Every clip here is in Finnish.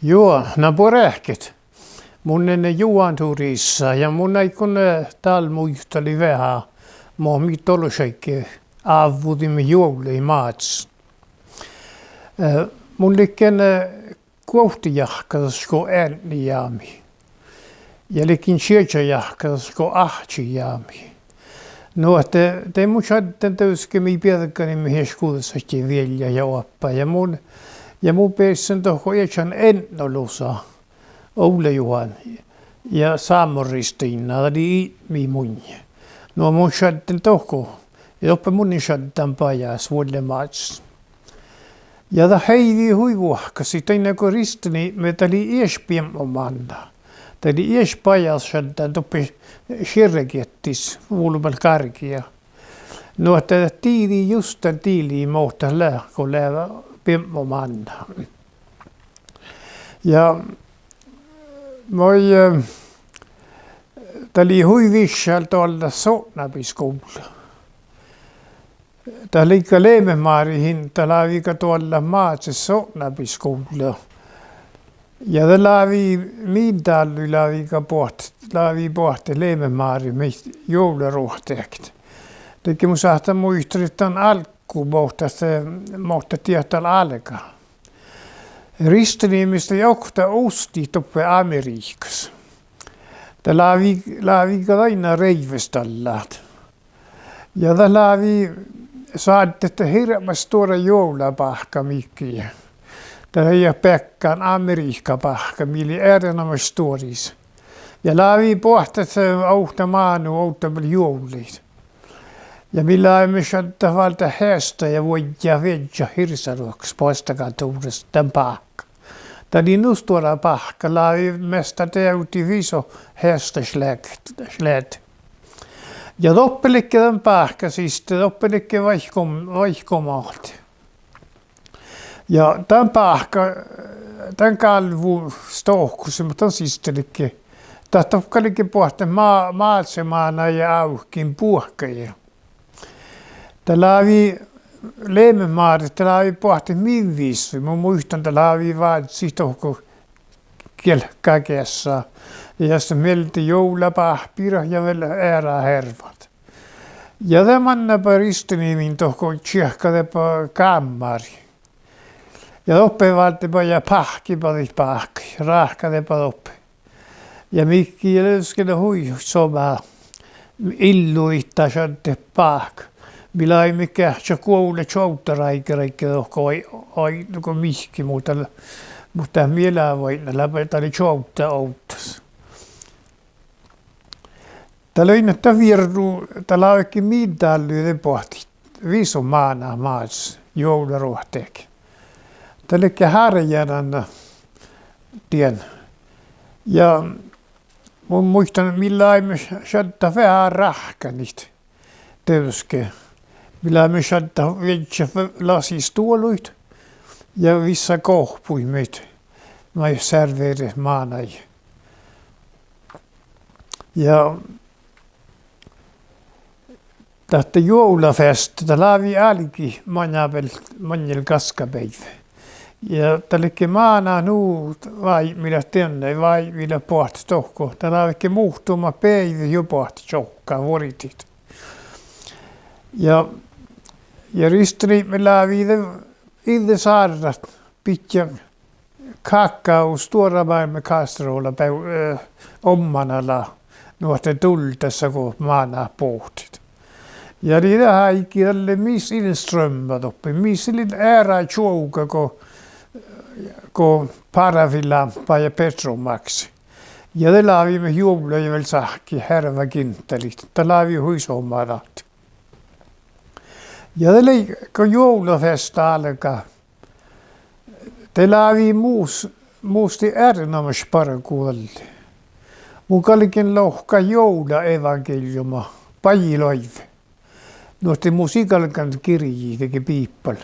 Joo, no porehkit. Mun ennen juonturissa ja mun ei kun täällä muisteli vähän. Mä oon mitologiikki avudimme juuli maats. Mun liikkeen kuohtijahkasko ääni jaami. Ja liikin sieltäjahkasko ahti jaami. No, että te mun saadaan täyskemi piedäkään mihin skuudessakin vielä ja oppa. Ja mun pääsen tohon eetän ennolusa Ole Juhan ja Saamo-Ristiina oli munje. No mun saadaan tohon. Ja oppa mun saadaan pajas vuodelle maats. Ja da heivi huivuahka sitten kun Ristini me tali espiemomanda. Tali espajas saadaan toppi sirrekettis vuolubal karkia. No, että tiili just tiili muuta kun läävä piemomanda. Ja moi tali huivissalt olla Sonabiskoula. Tali ikka Leememaarihin talaviika tuolla maatse Sonabiskoula. Ja det lavi Miindallu lavi pohti Leememaari meistä jouluruhteekt. Tekki mun saattaa muistaa, että on alku mutta tietää alka. Ristiniemistä johtaa osti toppe Amerikassa. Det lavi aina reivestallat. Ja det lavi saatte, että hirveän stora joulapahka mikkiä. Det är Pekkan Amerikka-pahka, millä erinomaisesti storis. Ja lavi pohti, että auta maanu, auta juulit. Ja millä emme saada valta hästä ja voidja vedja hirsaruoksi poistakaan tuudesta tämän pahka. Tämä oli nu stora pahka, lavi mesta täytti viso hästä slätt. Ja doppelikke tämän pahka siis, doppelikke vaihkomaalt. Ja tämän pahka, tämän kalvu stohkusi, mutta on sistelikke. Tämä tokkalikke pohti maatsemana ja aukin puhkajia. Tämä lavi Leememaari, tämä lavi pohti minviisi. Mä muistan, tämä lavi vaan sitohko kielkäkeessä. Ja sitten melti joulapahpira ja vielä äärähervat. Ja tämän Ristinimin tohko tjehkadepa kammari. Ja oppevaltipa ja pahki, rahkadepa oppe. Ja mikki ja löskele hui soma illuitta sante pahk. Millä ei mikään se kuule tjoutaraikkereikke oi mihki, mutta mielää voi läpetä oli tjouta outtas. Täällä on näitä virru, täällä on oikein Miindallu pohti viso maana maats jouluruhteekin. Täällä on harjana tien. Ja mun muistan, millä ei me saada vähän rahkanit täyske. Millä me saada vedja lasistuoluit ja vissa kohpui meitä. Mä serveeri maanai. Ja tästä joulafest, tämä lavi alki manjal kaskapäivä. Ja tällekin maana nuu vai millä tänne vai millä pohti tohko. Tämä lavi muhtuma päivä jo pohti tjohkaa voritit. Ja ristri me lavi itse saarrat pitkä kakao stora maailman kastrolla ommanalla nuorten tultessa kun maana pohtit. Ja det här gick alla miss in strömmar uppe, miss in ära tjoga ko parafilampa ja Petromax. Ja det lavi med jubla ja väl sahki härva kintelit, det lavi huisommarat. Ja det lägger joulafesta alkaa. Det lavi muusti erinomaisesti parakuolli. Mun kallikin lohka joula evankeliuma, pajiloive. Nuotti musiikalkan kirjii teki piippal.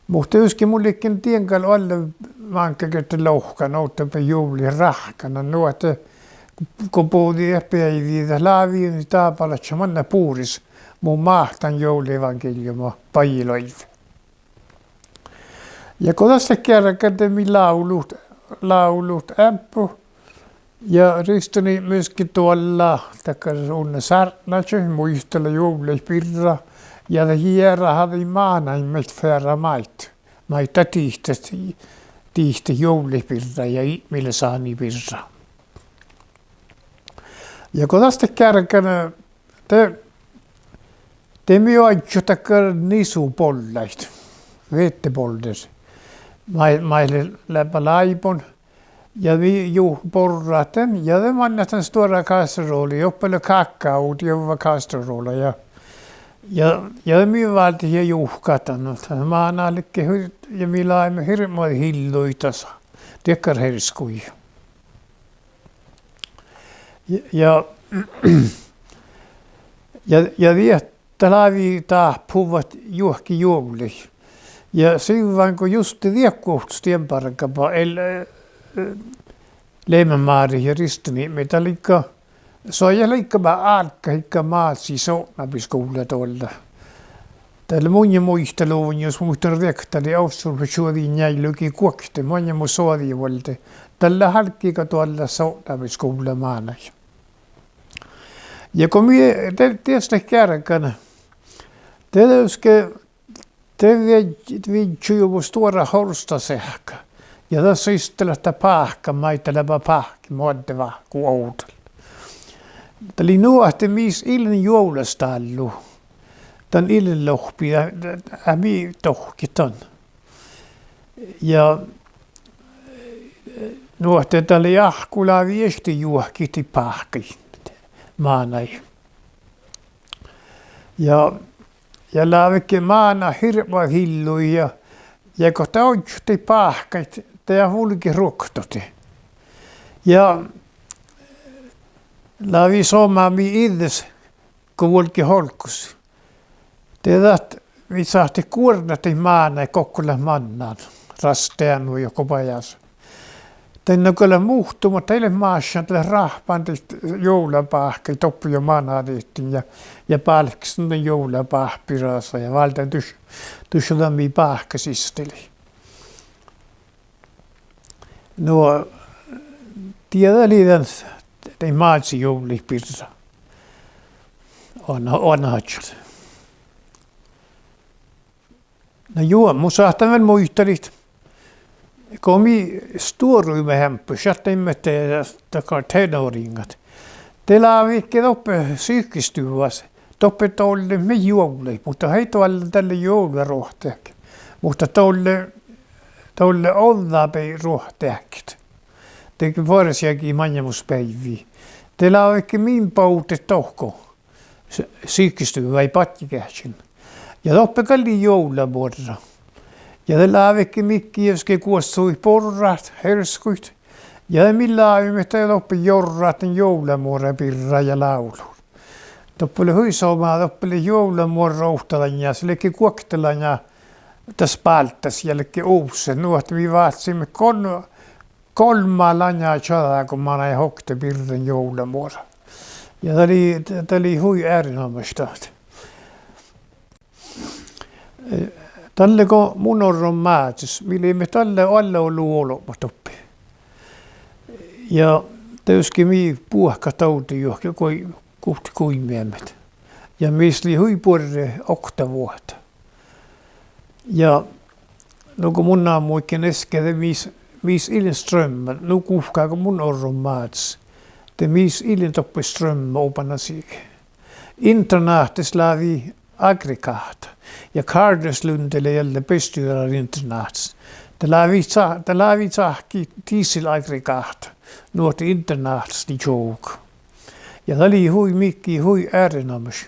Mutta joskin mullekin tienkal alle vankkakötte lohka, nouttapa jouli rahkana. Nuotte, kun puhutiin päiviä, laaviin niin taapalatsa manna puuris mun mahtan jouli evankeliuma, pajiloive. Ja kun tässä kerran millä laulut laulut ämppu. Ja ristoni myöskin tuolla takar unne sarnatse muistella juhlespirra. Ja hiera hade maanaimet färra mait. Maita tiihti juhlespirra ja millä saani pirra. Ja kun tästä kärkänä te mjöitju takar nisupollait. Vettepolder. Maille läppä laipon. Ja vi porraten. Ja det mannatan stora kasserooli. Joppele kakkaut jova kasserooli. Ja det myy valti ja juhkatan. Maanallekke ja mi laimme hirmo hilluitasa. Tekkar herskui. Ja viettä laavi puhuvat juhki juuli. Ja silloin kun just viekkuuhtus tienparkapa Leimämaari ja ristini, mitä liikka se on liikkava aarkka hikka maatsi sonapiskuulla tuolla. Täällä mun muisteluun, jos muistan rektari aussurva suoriin jäilyki kuokte, mun mu suori volte. Tällä halkkiika tuolla sonapiskuulla maana. Ja kun minä tietysti kärkänä, te viitsi jo stora horstasähkä. Ja tässä istelöstä pahka, maiteleva pahki, muodeva kuin oudella. Tämä oli nuohti mies ilman joulastallu. Tämän ilman lohpi ja mi tohkitan. Ja nuohti tämä oli ahkula viesti juohkiti pahki maanai. Ja laavikke maana hirveä hillui ja kun tautsi pahkait, tämä hulki ruktoti. Ja laavi somami iddes, kun hulki holkus. Teidät vi sahti kuornati maana kokkulle mannaan, rasteanu ja kopajas. Tänne kyllä muhtuma, teille maassa tälle rahpantit joulapahkai toppu jo manadittin ja palksin joulapahpirassa ja valtan tussudami pahkasisteli. No, tiedä liian ei maatsi joulipirra. On hatsat. No joo, mun saattaa muistelit. Komi stuoryhmä hämpö, jätteimme takar tenåringat. Te laavikke toppe psykistyväs. Toppe tolle me joulei, mutta hei tuolle tälle joularohteek. Mutta tolle ollape rohteekt. Teki varsiakin manjamuspäiviä. Te laavikke min paute tohko. Psykistyvä ei patjikäsin. Ja toppe kalli joulaborra. Ja det laavikke mikki, joske kuostui porrat, herskuit. Ja millä aiemmin loppi jorraten joulamuora pirra ja laulu. Toppeli huisomaa, toppeli joulamuora rohtalan ja sellekin kuoktelan ja tässä paltas jälkeen uusen. Nuot vi vaatsimme kolma lanjaa tjada, kun mä näin hokte pirren joulamuora. Ja tämä oli hui äärinomasta. Tälle kun mun on määtys, millä me tälle alle ollut olomat oppi. Ja tietysti minä puhka tauti johonkin kohti kuimiemmet. Ja meistä oli huipuolelle 8 vuotta. Ja no kun mun aamuikin äsken, mis ilin strömmar, no kuhkaa kun mun on määtys. Det mis ilin toppi strömmar opana sig. Internatet lävi aggregat. Ja Kardeslundelle gällde bestyrar internats. Det lävi tahki dieselaggregat. Nuot internats ni tjog. Ja det oli hui mikki hui äärenommas.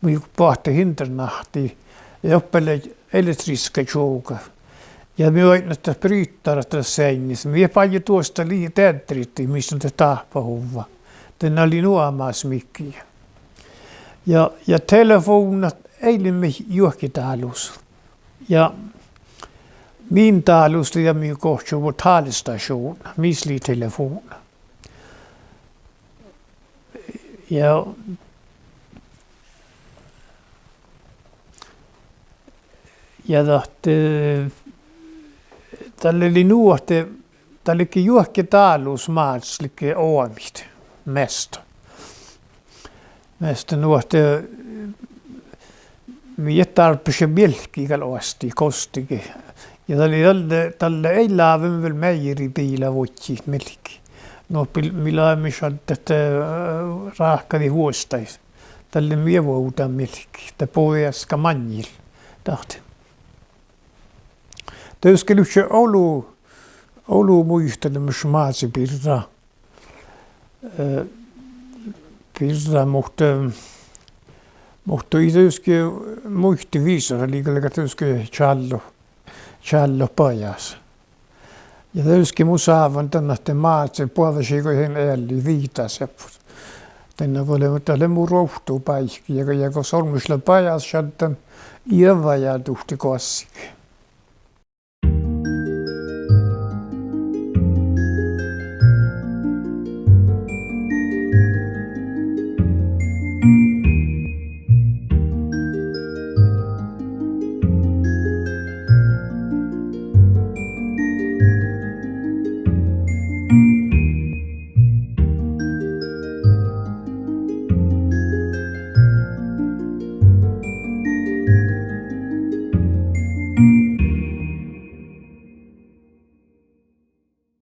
Minä pohti internahti ja oppele elektriska tjoga. Ja minä oin näitä brytare tässä sängissä. Minä paljon tuosta teatteritti, missä on tahpahuva. Den oli nuomas mikkiä. Ja telefonat eilen me juokkitalus. Ja min talus ja min kohti vår talstation, misli telefon. Ja tälle oli nuote Tälläkin juokki taalus maatslikke oamit mesta. Mesta nuotte miet tarpeeksi milkkiä asti kostikin. Ja tälle ei laavin vielä meijeri piilä vuotsi milkki. No millä missä tätä rahkadi huostais. Tälle mievuuta milkki. Tämä pohjaska manjil tahti. Tööskelyksä Oulu muistelemus maatsi pirra. Pirra mutta ei tööski muisti viisara liikaa tööski challo pajas. Ja tööski musaavan tänne maatsi puolasiiko ihan ääli viitas ja tänne voi tälle muu rohtuu paikki ja kun sormisella pajas sieltä iävä ja tuhti kossikin.